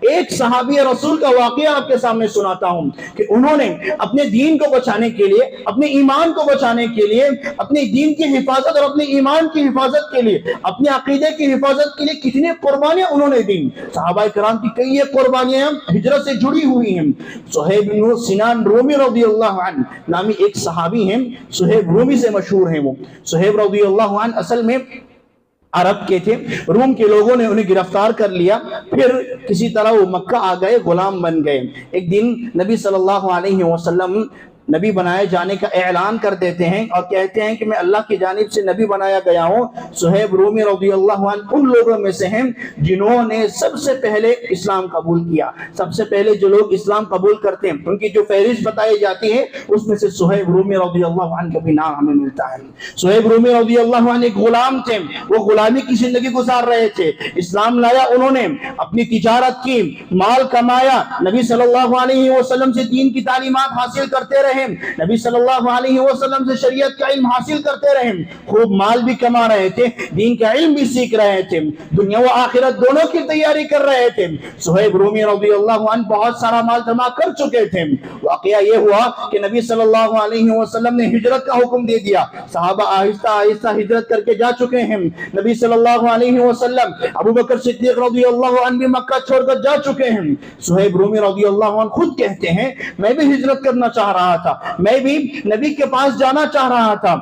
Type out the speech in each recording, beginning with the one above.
ایک صحابی رسول کا واقعہ آپ کے سامنے سناتا ہوں کہ انہوں نے اپنے دین کو بچانے کے لیے، اپنے ایمان کو بچانے کے لیے، اپنے دین کی حفاظت اور اپنے ایمان کی حفاظت کے لیے، اپنے عقیدے کی حفاظت کے لیے کتنی قربانیاں انہوں نے دی۔ صحابہ کرام کی کئی قربانیاں ہجرت سے جڑی ہوئی ہیں۔ صہیب بن سنان رومی رضی اللہ عنہ نامی ایک صحابی ہیں، صہیب رومی سے مشہور ہیں وہ۔ صہیب رضی اللہ عنہ اصل میں عرب کے تھے، روم کے لوگوں نے انہیں گرفتار کر لیا، پھر کسی طرح وہ مکہ آ گئے، غلام بن گئے۔ ایک دن نبی صلی اللہ علیہ وسلم نبی بنائے جانے کا اعلان کر دیتے ہیں اور کہتے ہیں کہ میں اللہ کی جانب سے نبی بنایا گیا ہوں۔ صہیب رومی رضی اللہ عنہ ان لوگوں میں سے ہیں جنہوں نے سب سے پہلے اسلام قبول کیا۔ سب سے پہلے جو لوگ اسلام قبول کرتے ہیں ان کی جو فہرست بتائی جاتی ہے اس میں سے صہیب رومی رضی اللہ عنہ کا بھی نام ہمیں ملتا ہے۔ صہیب رومی رضی اللہ عنہ ایک غلام تھے، وہ غلامی کی زندگی گزار رہے تھے۔ اسلام لایا انہوں نے، اپنی تجارت کی، مال کمایا، نبی صلی اللہ علیہ وسلم سے دین کی تعلیمات حاصل کرتے رہے، نبی صلی اللہ علیہ وسلم سے شریعت کا علم حاصل کرتے رہے، خوب مال بھی کما رہے تھے، دین کا علم بھی سیکھ رہے تھے، دنیا و آخرت دونوں کی تیاری کر رہے تھے۔ صہیب رومی رضی اللہ عنہ بہت سارا مال جمع کر چکے تھے۔ واقعہ یہ ہوا کہ نبی صلی اللہ علیہ وسلم نے ہجرت کا حکم دے دیا۔ صحابہ آہستہ آہستہ ہجرت کر کے جا چکے ہیں۔ نبی صلی اللہ علیہ وسلم، ابو بکر صدیق رضی اللہ عنہ بھی مکہ چھوڑ کر جا چکے ہیں۔ صہیب رومی رضی اللہ عنہ خود کہتے ہیں میں بھی ہجرت کرنا چاہ رہا تھا، میں بھی نبی کے پاس جانا چاہ رہا تھا۔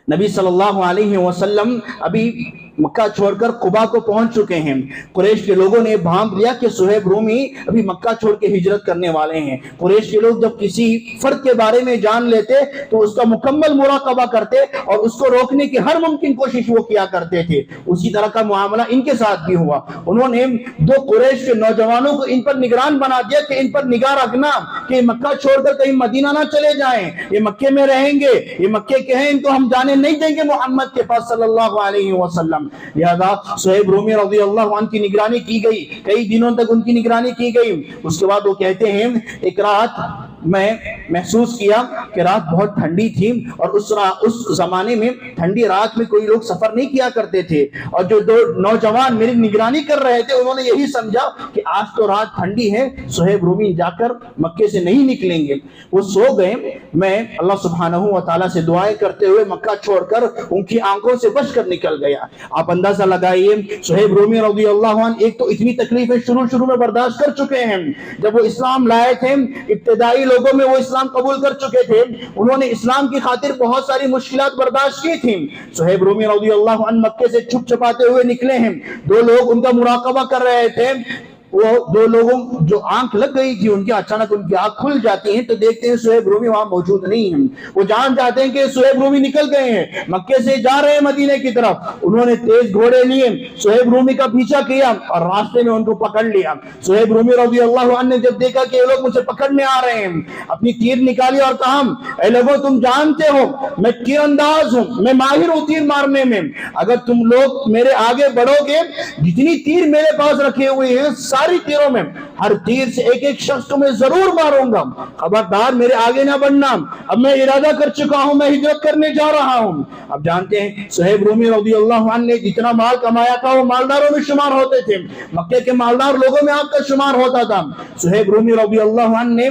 نبی صلی اللہ علیہ وسلم ابھی مکہ چھوڑ کر قبا کو پہنچ چکے ہیں۔ قریش کے لوگوں نے بھانپ لیا کہ صہیب رومی ابھی مکہ چھوڑ کے ہجرت کرنے والے ہیں۔ قریش کے لوگ جب کسی فرد کے بارے میں جان لیتے تو اس کا مکمل مراقبہ کرتے اور اس کو روکنے کی ہر ممکن کوشش وہ کیا کرتے تھے۔ اسی طرح کا معاملہ ان کے ساتھ بھی ہوا۔ انہوں نے دو قریش کے نوجوانوں کو ان پر نگران بنا دیا کہ ان پر نگاہ رکھنا کہ مکہ چھوڑ کر کہیں مدینہ نہ چلے جائیں، یہ مکے میں رہیں گے، یہ مکے کے ہیں، ان کو ہم جانے نہیں دیں گے محمد کے پاس صلی اللہ علیہ وسلم۔ لہذا صہیب رومی رضی اللہ عنہ کی نگرانی کی گئی، کئی دنوں تک ان کی نگرانی کی گئی۔ اس کے بعد وہ کہتے ہیں ایک رات میں محسوس کیا کہ رات بہت ٹھنڈی تھی، اور اس زمانے میں ٹھنڈی رات میں کوئی لوگ سفر نہیں کیا کرتے تھے، اور جو دو نوجوان میری نگرانی کر رہے تھے انہوں نے یہی سمجھا کہ آج تو رات ٹھنڈی ہے، صہیب رومی جا کر مکے سے نہیں نکلیں گے۔ وہ سو گئے۔ میں اللہ سبحانہ و تعالیٰ سے دعائیں کرتے ہوئے مکہ چھوڑ کر ان کی آنکھوں سے بچ کر نکل گیا۔ آپ اندازہ لگائیے صہیب رومی رضی اللہ عنہ ایک تو اتنی تکلیفیں شروع میں برداشت کر چکے ہیں۔ جب وہ اسلام لائے تھے ابتدائی لوگوں میں وہ اسلام قبول کر چکے تھے، انہوں نے اسلام کی خاطر بہت ساری مشکلات برداشت کی تھیں۔ صہیب رومی رضی اللہ عنہ مکے سے چھپ چھپاتے ہوئے نکلے ہیں، دو لوگ ان کا مراقبہ کر رہے تھے۔ وہ دو لوگوں جو آنکھ لگ گئی تھی ان کی اچانک ان کی آنکھ کھل جاتی ہیں تو دیکھتے ہیں صہیب رومی وہاں موجود نہیں ہیں۔ وہ جان جاتے ہیں کہ صہیب رومی نکل گئے ہیں، مکے سے جا رہے ہیں مدینے کی طرف۔ انہوں نے تیز گھوڑے لیے، صہیب رومی کا پیچھا کیا اور راستے میں ان کو پکڑ لیا۔ صہیب رومی رضی اللہ عنہ نے جب دیکھا کہ یہ لوگ مجھے پکڑنے آ رہے ہیں، اپنی تیر نکالی اور کہا اے لوگوں تم جانتے ہو میں تیر انداز ہوں، میں ماہر ہوں تیر مارنے میں، اگر تم لوگ میرے آگے بڑھو گے جتنی تیر میرے پاس رکھے ہوئے ہیں ساری تیروں میں ہر تیر سے ایک ایک شخص کو میں ضرور ماروں گا، خبردار میرے آگے نہ بڑھنا، اب میں ارادہ کر چکا ہوں، میں ہجرت کرنے جا رہا ہوں۔ اب جانتے ہیں صہیب رومی رضی اللہ عنہ نے جتنا مال کمایا تھا وہ مالداروں میں شمار ہوتے تھے، مکے کے مالدار لوگوں میں آپ کا شمار ہوتا تھا۔ صہیب رومی رضی اللہ عنہ نے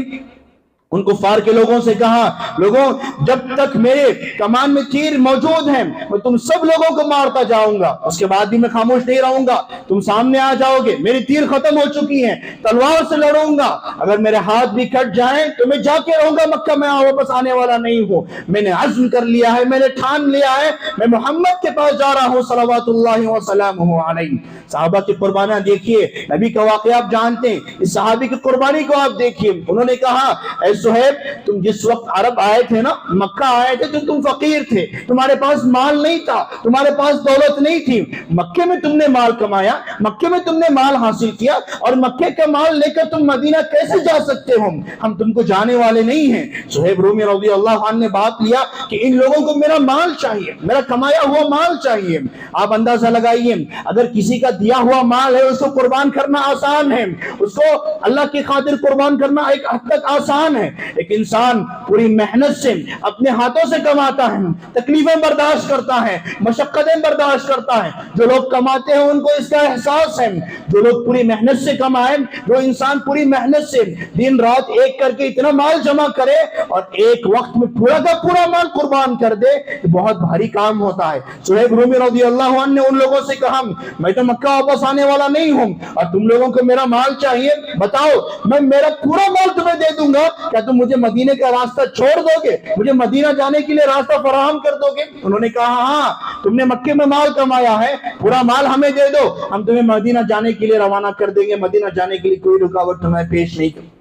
ان کفار کے لوگوں سے کہا لوگوں جب تک میرے کمان میں تیر موجود ہیں میں تم سب لوگوں کو مارتا جاؤں گا، اس کے بعد بھی میں خاموش نہیں رہوں گا، تم سامنے آ جاؤ گے، میری تیر ختم ہو چکی ہیں، تلوار سے لڑوں گا، اگر میرے ہاتھ بھی کٹ جائیں تو میں جا کے رہوں گا مکہ، میں واپس آنے والا نہیں ہوں، میں نے عزم کر لیا ہے، میں نے ٹھان لیا ہے، میں محمد کے پاس جا رہا ہوں صلوات اللہ وسلامہ علیہ۔ صحابہ کی قربانیاں دیکھیے، نبی کا واقعہ آپ جانتے ہیں، اس صحابی کی قربانی کو آپ دیکھیے۔ انہوں نے کہا اے صہیب تم جس وقت عرب آئے تھے نا، مکہ آئے تھے تو تم فقیر تھے، تمہارے پاس مال نہیں تھا، تمہارے پاس دولت نہیں تھی، مکے میں تم نے مال کمایا، مکے میں تم نے مال حاصل کیا، اور مکے کا مال لے کر تم مدینہ کیسے جا سکتے ہو؟ ہم تم کو جانے والے نہیں ہیں۔ صہیب رومی رضی اللہ عنہ نے بات لیا کہ ان لوگوں کو میرا مال چاہیے، میرا کمایا ہوا مال چاہیے۔ آپ اندازہ لگائیے اگر کسی کا دیا ہوا مال ہے اس کو قربان کرنا آسان ہے، اس کو اللہ کی خاطر قربان کرنا ایک حد تک آسان ہے، ہے. ایک انسان پوری محنت سے اپنے ہاتھوں سے کماتا ہے, تکلیفیں برداشت کرتا ہے, مشقتیں برداشت کرتا ہے. جو لوگ کماتے ہیں ان کو اس کا احساس ہے. جو لوگ پوری محنت سے کمائیں, جو انسان پوری محنت سے دن رات ایک کر کے اتنا مال جمع کرے اور ایک وقت میں پورا کا پورا مال قربان کر دے, بہت بھاری کام ہوتا ہے. صہیب رومی رضی اللہ عنہ نے ان لوگوں سے کہا, میں تو مکہ واپس آنے والا نہیں ہوں اور تم لوگوں کو میرا مال چاہیے, بتاؤ میں میرا پورا مال تمہیں دے دوں گا, کیا تم مجھے مدینے کا راستہ چھوڑ دو گے, مجھے مدینہ جانے کے لیے راستہ فراہم کر دو گے؟ انہوں نے کہا ہاں, تم نے مکے میں مال کمایا ہے, پورا مال ہمیں دے دو, ہم تمہیں مدینہ جانے کے لیے روانہ کر دیں گے, مدینہ جانے کے لیے کوئی رکاوٹ تمہیں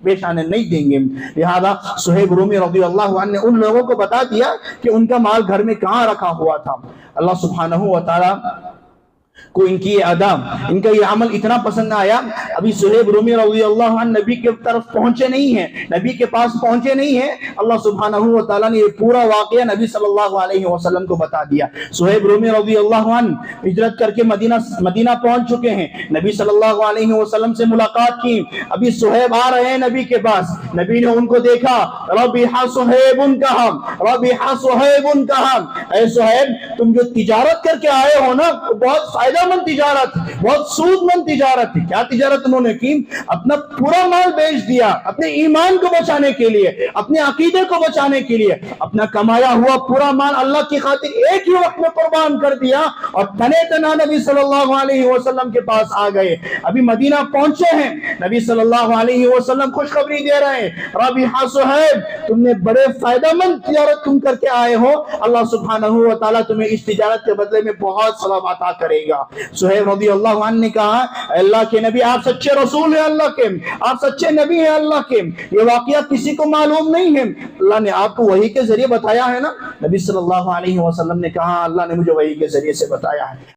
پیش آنے نہیں دیں گے. لہذا صہیب رومی رضی اللہ عنہ نے ان لوگوں کو بتا دیا کہ ان کا مال گھر میں کہاں رکھا ہوا تھا. اللہ سبحانہ و تعالی کو ان کی ادا, ان کا یہ عمل اتنا پسند آیا. ابھی صہیب رومی رضی اللہ عنہ نبی کے طرف پہنچے نہیں ہیں, نبی کے پاس پہنچے نہیں ہیں. اللہ سبحانہ و تعالیٰ نے یہ پورا واقعہ نبی صلی اللہ علیہ وسلم کو بتا دیا. صہیب رومی رضی اللہ عنہ ہجرت کر کے مدینہ پہنچ چکے ہیں, نبی صلی اللہ علیہ وسلم سے ملاقات کی. ابھی صہیب آ رہے ہیں نبی کے پاس, نبی نے ان کو دیکھا, ربح صہیب کہا, ربح صہیب کہا, اے صہیب تم جو تجارت کر کے آئے ہو نا, بہت فائدہ مند تجارت, بہت سود مند تجارت تھی. کیا تجارت انہوں نے کی؟ اپنا پورا مال بیچ دیا, اپنے ایمان کو بچانے کے لیے, اپنے عقیدے کو بچانے کے لیے, اپنا کمایا ہوا پورا مال اللہ کی خاطر ایک ہی وقت میں قربان کر دیا اور تنے تنا نبی صلی اللہ علیہ وسلم کے پاس آ گئے. ابھی مدینہ پہنچے ہیں, نبی صلی اللہ علیہ وسلم خوشخبری دے رہے ہیں, ربح صہیب تم نے بڑے فائدہ مند تجارت تم کر کے آئے ہو, اللہ سبحانہ و تعالیٰ تمہیں اس تجارت کے بدلے میں بہت ثواب عطا کرے گا. صہیب رضی اللہ عنہ نے کہا, اللہ کے نبی آپ سچے رسول ہیں اللہ کے, آپ سچے نبی ہیں اللہ کے, یہ واقعہ کسی کو معلوم نہیں ہے, اللہ نے آپ کو وحی کے ذریعے بتایا ہے نا؟ نبی صلی اللہ علیہ وسلم نے کہا اللہ نے مجھے وحی کے ذریعے سے بتایا ہے.